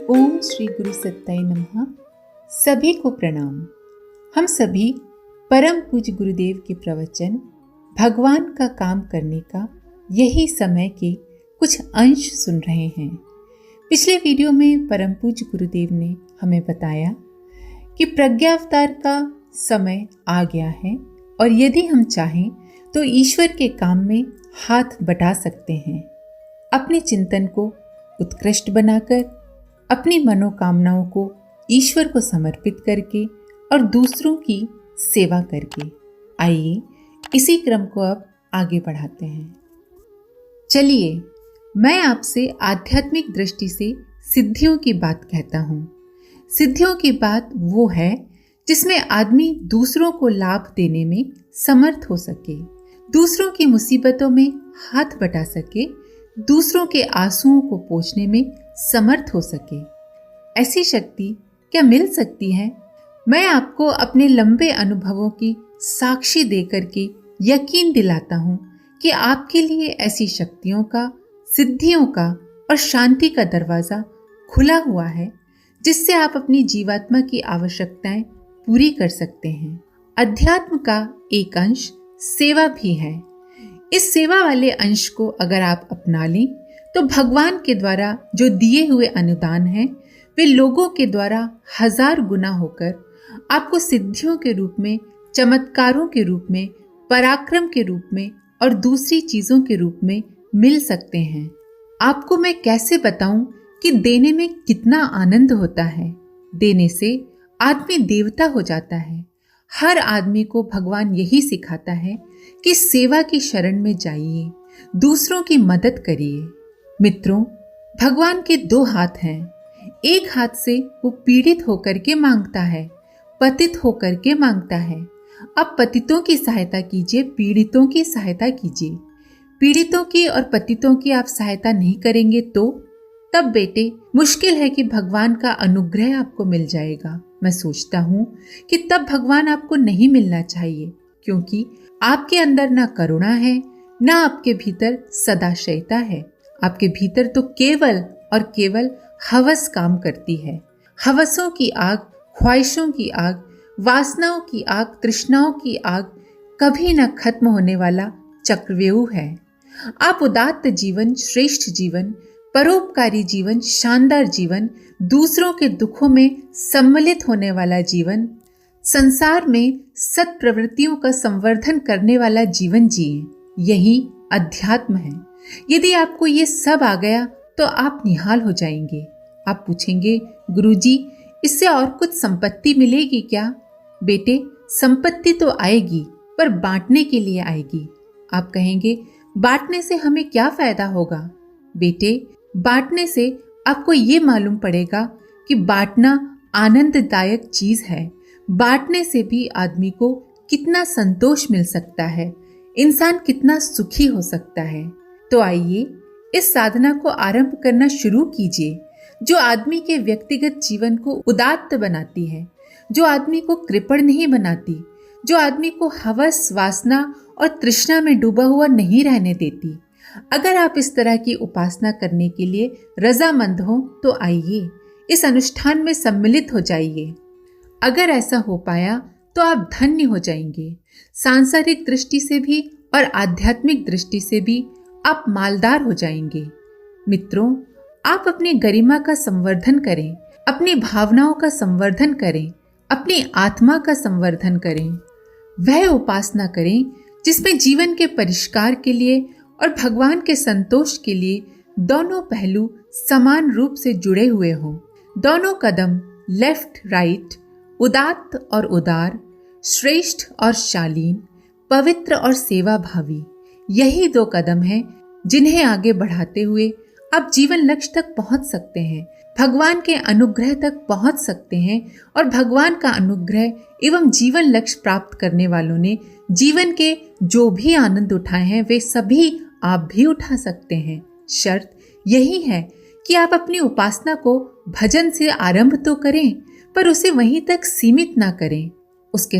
ओम श्री गुरु सत्ताय नमः। सभी को प्रणाम। हम सभी परम पूज्य गुरुदेव के प्रवचन भगवान का काम करने का यही समय के कुछ अंश सुन रहे हैं। पिछले वीडियो में परम पूज्य गुरुदेव ने हमें बताया कि प्रज्ञावतार का समय आ गया है और यदि हम चाहें तो ईश्वर के काम में हाथ बटा सकते हैं। अपने चिंतन को उत्कृष्ट बनाकर, अपनी मनोकामनाओं को ईश्वर को समर्पित करके और दूसरों की सेवा करके। आइए इसी क्रम को अब आगे बढ़ाते हैं। चलिए मैं आपसे आध्यात्मिक दृष्टि से सिद्धियों की बात कहता हूँ। सिद्धियों की बात वो है जिसमें आदमी दूसरों को लाभ देने में समर्थ हो सके, दूसरों की मुसीबतों में हाथ बटा सके, दूसरों के आंसुओं को पोंछने में समर्थ हो सके। ऐसी शक्ति क्या मिल सकती है? मैं आपको अपने लंबे अनुभवों की साक्षी देकर के यकीन दिलाता हूँ कि आपके लिए ऐसी शक्तियों का, सिद्धियों का और शांति का दरवाज़ा खुला हुआ है जिससे आप अपनी जीवात्मा की आवश्यकताएं पूरी कर सकते हैं। अध्यात्म का एक अंश सेवा भी है। इस सेवा वाले अंश को अगर आप अपना लें तो भगवान के द्वारा जो दिए हुए अनुदान हैं वे लोगों के द्वारा 1000 गुना होकर आपको सिद्धियों के रूप में, चमत्कारों के रूप में, पराक्रम के रूप में और दूसरी चीज़ों के रूप में मिल सकते हैं। आपको मैं कैसे बताऊं कि देने में कितना आनंद होता है। देने से आदमी देवता हो जाता है। हर आदमी को भगवान यही सिखाता है कि सेवा की शरण में जाइए, दूसरों की मदद करिए। मित्रों, भगवान के 2 हाथ हैं। एक हाथ से वो पीड़ित होकर के मांगता है, पतित होकर के मांगता है। अब पतितों की सहायता कीजिए, पीड़ितों की सहायता कीजिए। पीड़ितों की और पतितों की आप सहायता नहीं करेंगे तो तब बेटे मुश्किल है कि भगवान का अनुग्रह आपको मिल जाएगा। मैं सोचता हूँ कि तब भगवान आपको नहीं मिलना चाहिए, क्योंकि आपके अंदर ना करुणा है, ना आपके भीतर सदाशयता है। आपके भीतर तो केवल और केवल हवस काम करती है। हवसों की आग, ख्वाहिशों की आग, वासनाओं की आग, तृष्णाओं की आग कभी न खत्म होने वाला चक्रव्यूह है। आप उदात्त जीवन, श्रेष्ठ जीवन, परोपकारी जीवन, शानदार जीवन, दूसरों के दुखों में सम्मिलित होने वाला जीवन, संसार में सत् प्रवृत्तियों का संवर्धन करने वाला जीवन जिए। यही अध्यात्म है। यदि आपको ये सब आ गया तो आप निहाल हो जाएंगे। आप पूछेंगे, गुरुजी इससे और कुछ संपत्ति मिलेगी क्या? बेटे संपत्ति तो आएगी पर बांटने के लिए आएगी। आप कहेंगे बांटने से हमें क्या फायदा होगा? बेटे बांटने से आपको ये मालूम पड़ेगा कि बांटना आनंददायक चीज है। बांटने से भी आदमी को कितना संतोष मिल सकता है, इंसान कितना सुखी हो सकता है। तो आइए इस साधना को आरंभ करना शुरू कीजिए, जो आदमी के व्यक्तिगत जीवन को उदात्त बनाती है, जो आदमी को कृपण नहीं बनाती, जो आदमी को हवस, वासना और तृष्णा में डूबा हुआ नहीं रहने देती। अगर आप इस तरह की उपासना करने के लिए रजामंद हो तो आइए इस अनुष्ठान में सम्मिलित हो जाइए। अगर ऐसा हो पाया तो आप धन्य हो जाएंगे। सांसारिक दृष्टि से भी और आध्यात्मिक दृष्टि से भी आप मालदार हो जाएंगे। मित्रों, आप अपनी गरिमा का संवर्धन करें, अपनी भावनाओं का संवर्धन करें, अपनी आत्मा का संवर्धन करें। वह उपासना करें जिसमें जीवन के परिष्कार के लिए और भगवान के संतोष के लिए दोनों पहलू समान रूप से जुड़े हुए हों। दोनों कदम लेफ्ट राइट, उदात्त और उदार, श्रेष्ठ और शालीन, पवित्र और सेवा भावी, यही 2 कदम हैं जिन्हें आगे बढ़ाते हुए आप जीवन लक्ष्य तक पहुंच सकते हैं, भगवान के अनुग्रह तक पहुंच सकते हैं। और भगवान का अनुग्रह एवं जीवन लक्ष्य प्राप्त करने वालों ने जीवन के जो भी आनंद उठाए हैं वे सभी आप भी उठा सकते हैं। शर्त यही है कि आप अपनी उपासना को भजन से आरंभ तो करें, पर उसे वहीं तक सीमित ना करें। उसके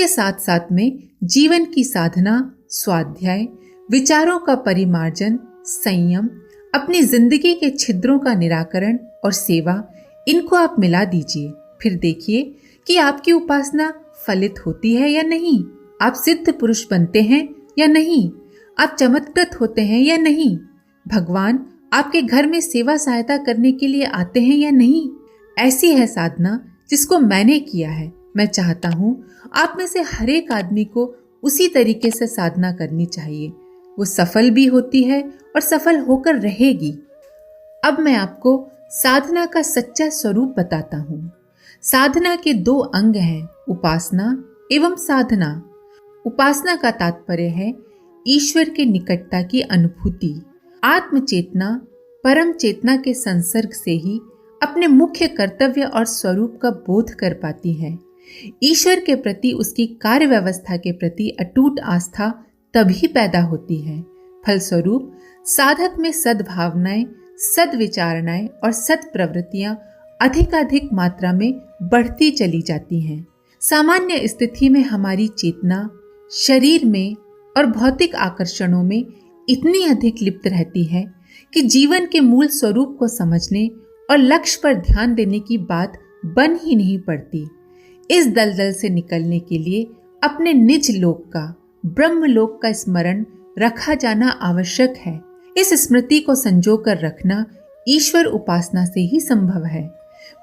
साथ साथ में जीवन की साधना, स्वाध्याय, विचारों का परिमार्जन, संयम, अपनी जिंदगी के छिद्रों का निराकरण और सेवा, इनको आप मिला दीजिए। फिर देखिए कि आपकी उपासना फलित होती है या नहीं, आप सिद्ध पुरुष बनते हैं या नहीं, आप चमत्कृत होते हैं या नहीं, भगवान आपके घर में सेवा सहायता करने के लिए आते हैं या नहीं। ऐसी है साधना जिसको मैंने किया है। मैं चाहता हूँ आप में से हर एक आदमी को उसी तरीके से साधना करनी चाहिए। वो सफल भी होती है और सफल होकर रहेगी। अब मैं आपको साधना का सच्चा स्वरूप बताता हूँ। साधना के दो अंग हैं, उपासना एवं साधना। उपासना का तात्पर्य है ईश्वर के निकटता की अनुभूति। आत्मचेतना परम चेतना के संसर्ग से ही अपने मुख्य कर्तव्य और स्वरूप का बोध कर पाती है। ईश्वर के प्रति उसकी कार्य व्यवस्था के प्रति अटूट आस्था तभी पैदा होती है। फलस्वरूप साधक में सद्भावनाएं, सद्विचारणाएं और सत्प्रवृत्तियां अधिकाधिक मात्रा में बढ़ती चली जाती हैं। सामान्य स्थिति में हमारी चेतना शरीर में और भौतिक आकर्षणों में इतनी अधिक लिप्त रहती है कि जीवन के मूल स्वरूप को समझने और लक्ष्य पर ध्यान देने की बात बन ही नहीं पड़ती। इस दलदल से निकलने के लिए अपने निज लोक का, ब्रह्मलोक का स्मरण रखा जाना आवश्यक है। इस स्मृति को संजो कर रखना ईश्वर उपासना से ही संभव है।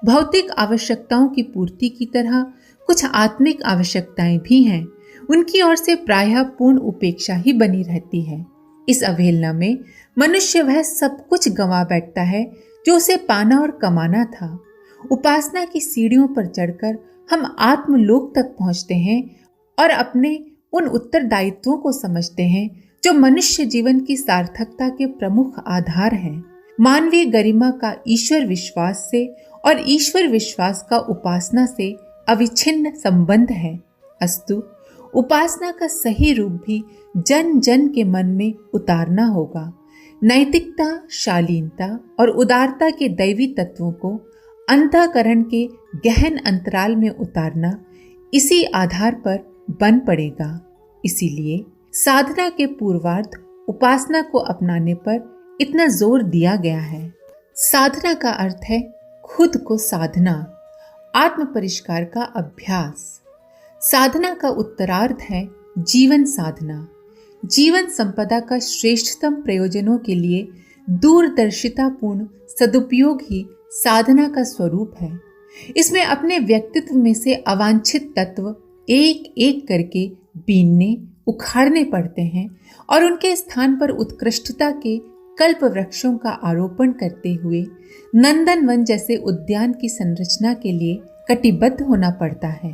भौतिक आवश्यकताओं की पूर्ति की तरह कुछ आत्मिक आवश्यकताएं भी हैं। उनकी ओर से प्रायः पूर्ण उपेक्षा ही बनी रहती है। इस अवहेलना में मनुष्य वह सब कुछ गंवा बैठता है जो उसे पाना और कमाना था। उपासना की सीढ़ियों पर चढ़कर हम आत्मलोक तक पहुंचते हैं और अपने उन उत्तरदायित्वों को समझते हैं जो मनुष्य जीवन की सार्थकता के प्रमुख आधार हैं। मानवीय गरिमा का ईश्वर विश्वास से और ईश्वर विश्वास का उपासना से अविच्छिन्न संबंध है। अस्तु, उपासना का सही रूप भी जन जन के मन में उतारना होगा। नैतिकता, शालीनता और उदारता के दैवी तत्वों को अंतःकरण के गहन अंतराल में उतारना इसी आधार पर बन पड़ेगा। इसीलिए साधना के पूर्वार्ध उपासना को अपनाने पर इतना जोर दिया गया है। साधना का अर्थ है खुद को साधना, आत्म परिष्कार का अभ्यास। साधना का उत्तरार्ध है जीवन साधना। जीवन संपदा का श्रेष्ठतम प्रयोजनों के लिए दूरदर्शितापूर्ण सदुपयोग ही साधना का स्वरूप है। इसमें अपने व्यक्तित्व में से अवांछित तत्व एक एक करके बीनने, उखाड़ने पड़ते हैं और उनके स्थान पर उत्कृष्टता के कल्प वृक्षों का आरोपण करते हुए नंदनवन जैसे उद्यान की संरचना के लिए कटिबद्ध होना पड़ता है।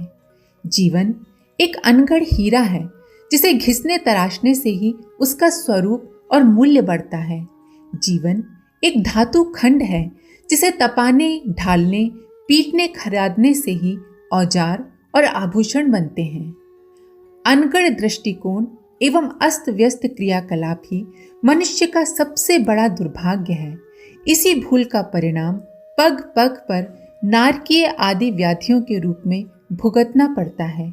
जीवन एक अनगढ़ हीरा है जिसे घिसने तराशने से ही उसका स्वरूप और मूल्य बढ़ता है। जीवन एक धातु खंड है जिसे तपाने, ढालने, पीटने, खरादने से ही औजार और आभूषण बनते हैं। अनगढ़ दृष्टिकोण एवं अस्त व्यस्त क्रियाकलाप ही मनुष्य का सबसे बड़ा दुर्भाग्य है। इसी भूल का परिणाम पग पग पर नारकीय आदि व्याधियों के रूप में भुगतना पड़ता है।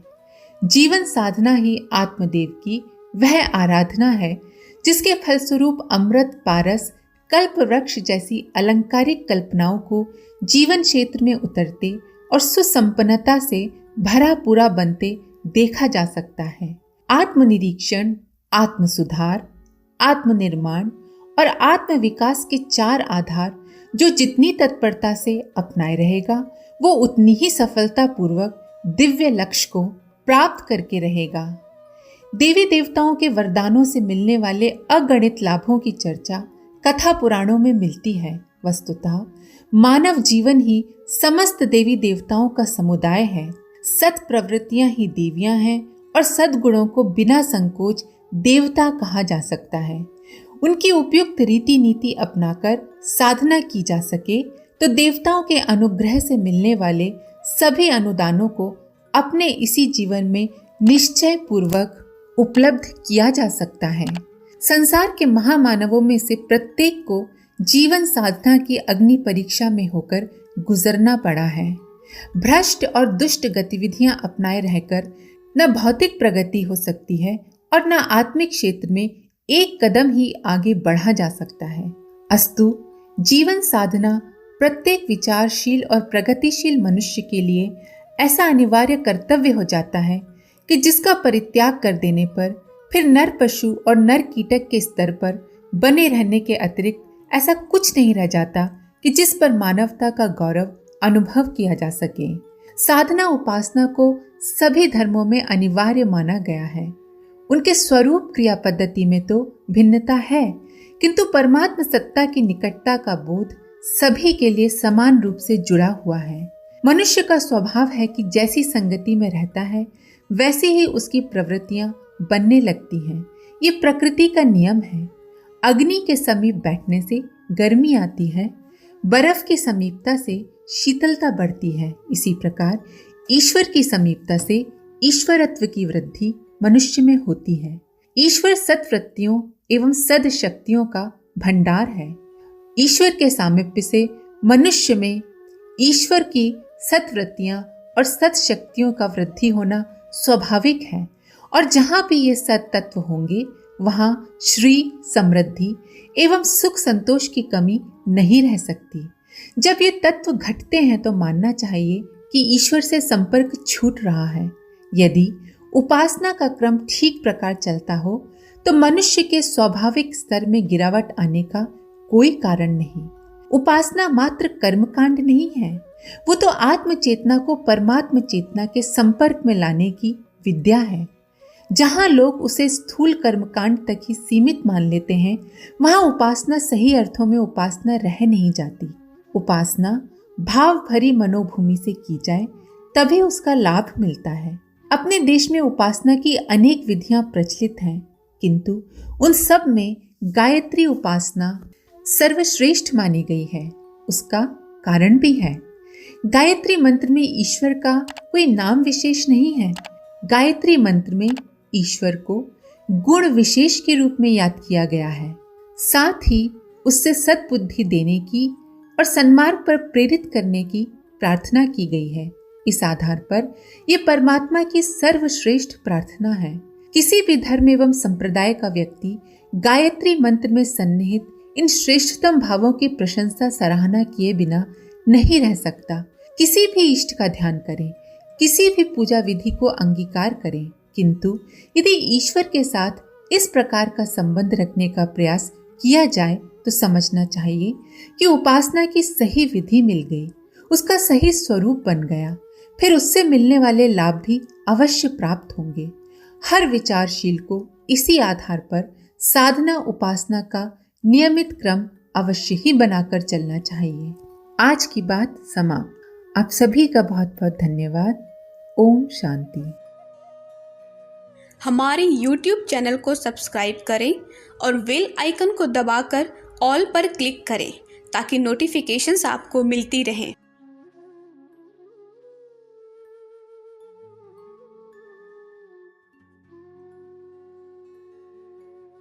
जीवन साधना ही आत्मदेव की वह आराधना है जिसके फलस्वरूप अमृत, पारस, कल्प वृक्ष जैसी अलंकारिक कल्पनाओं को जीवन क्षेत्र में उतरते और सुसंपन्नता से भरा पूरा बनते देखा जा सकता है। आत्मनिरीक्षण, आत्मसुधार, आत्मनिर्माण और आत्मविकास के चार आधार जो जितनी तत्परता से अपनाए रहेगा वो उतनी ही सफलतापूर्वक दिव्य लक्ष्य को प्राप्त करके रहेगा। देवी देवताओं के वरदानों से मिलने वाले अगणित लाभों की चर्चा कथा पुराणों में मिलती है। वस्तुतः मानव जीवन ही समस्त देवी देवताओं का समुदाय है। सत प्रवृत्तियां ही देवियां हैं और सद्गुणों को बिना संकोच देवता कहा जा सकता है। उनकी उपयुक्त रीति नीति अपनाकर साधना की जा सके तो देवताओं के अनुग्रह से मिलने वाले सभी अनुदानों को अपने इसी जीवन में निश्चय पूर्वक उपलब्ध किया जा सकता है। संसार के महामानवों में से प्रत्येक को जीवन साधना की अग्नि परीक्षा में होकर गुजरना पड़ा है। भ्रष्ट और दुष्ट गतिविधियां अपनाए रहकर न भौतिक प्रगति हो सकती है और न आत्मिक क्षेत्र में एक कदम ही आगे बढ़ा जा सकता है। अस्तु जीवन साधना प्रत्येक विचारशील और प्रगतिशील मनुष्य के लिए ऐसा अनिवार्य कर्तव्य हो जाता है कि जिसका परित्याग कर देने पर फिर नर पशु और नर कीटक के स्तर पर बने रहने के अतिरिक्त ऐसा कुछ नहीं रह जाता कि जिस पर मानवता का गौरव अनुभव किया जा सके। साधना उपासना को सभी धर्मों में अनिवार्य माना गया है। उनके स्वरूप क्रिया पद्धति में तो भिन्नता है, किंतु परमात्म सत्ता की निकटता का बोध सभी के लिए समान रूप से जुड़ा हुआ है। मनुष्य का स्वभाव है कि जैसी संगति में रहता है वैसे ही उसकी प्रवृत्तियां बनने लगती हैं। ये प्रकृति का नियम है। अग्नि के समीप बैठने से गर्मी आती है, बर्फ की समीपता से शीतलता बढ़ती है। इसी प्रकार ईश्वर की समीपता से ईश्वरत्व की वृद्धि मनुष्य में होती है। ईश्वर सद्वृत्तियों एवं सद्शक्तियों का भंडार है। ईश्वर के सामीप्य से मनुष्य में ईश्वर की सद्वृत्तियां और सद्शक्तियों का वृद्धि होना स्वाभाविक है, और जहाँ भी ये सत तत्व होंगे वहाँ श्री, समृद्धि एवं सुख संतोष की कमी नहीं रह सकती। जब ये तत्व घटते हैं तो मानना चाहिए कि ईश्वर से संपर्क छूट रहा है। यदि उपासना का क्रम ठीक प्रकार चलता हो तो मनुष्य के स्वाभाविक स्तर में गिरावट आने का कोई कारण नहीं। उपासना मात्र कर्मकांड नहीं है, वो तो आत्म चेतना को परमात्म चेतना के संपर्क में लाने की विद्या है। जहाँ लोग उसे स्थूल कर्मकांड तक ही सीमित मान लेते हैं, वहाँ उपासना सही अर्थों में उपासना रह नहीं जाती। उपासना भाव भरी मनोभूमि से की जाए तभी उसका लाभ मिलता है। अपने देश में उपासना की अनेक विधियां प्रचलित हैं, किंतु उन सब में गायत्री उपासना सर्वश्रेष्ठ मानी गई है। उसका कारण भी है। गायत्री मंत्र में ईश्वर का कोई नाम विशेष नहीं है। गायत्री मंत्र में ईश्वर को गुण विशेष के रूप में याद किया गया है। साथ ही उससे सद्बुद्धि देने की और सन्मार्ग पर प्रेरित करने की प्रार्थना की गई है। इस आधार पर यह परमात्मा की सर्वश्रेष्ठ प्रार्थना है। किसी भी धर्म एवं संप्रदाय का व्यक्ति गायत्री मंत्र में सन्निहित इन श्रेष्ठतम भावों की प्रशंसा सराहना किए बिना नहीं रह सकता। किसी भी इष्ट का ध्यान करें, किसी भी पूजा विधि को अंगीकार करें, किंतु यदि ईश्वर के साथ इस प्रकार का संबंध रखने का प्रयास किया जाए तो समझना चाहिए कि उपासना की सही विधि मिल गई, उसका सही स्वरूप बन गया, फिर उससे मिलने वाले लाभ भी अवश्य प्राप्त होंगे। हर विचारशील को इसी आधार पर साधना उपासना का नियमित क्रम अवश्य ही बनाकर चलना चाहिए। आज की बात समाप्त। आप सभी का बहुत बहुत धन्यवाद। ओम शांति। हमारे YouTube चैनल को सब्सक्राइब करें और बेल आइकन को दबाकर ऑल पर क्लिक करें ताकि नोटिफिकेशंस आपको मिलती रहें।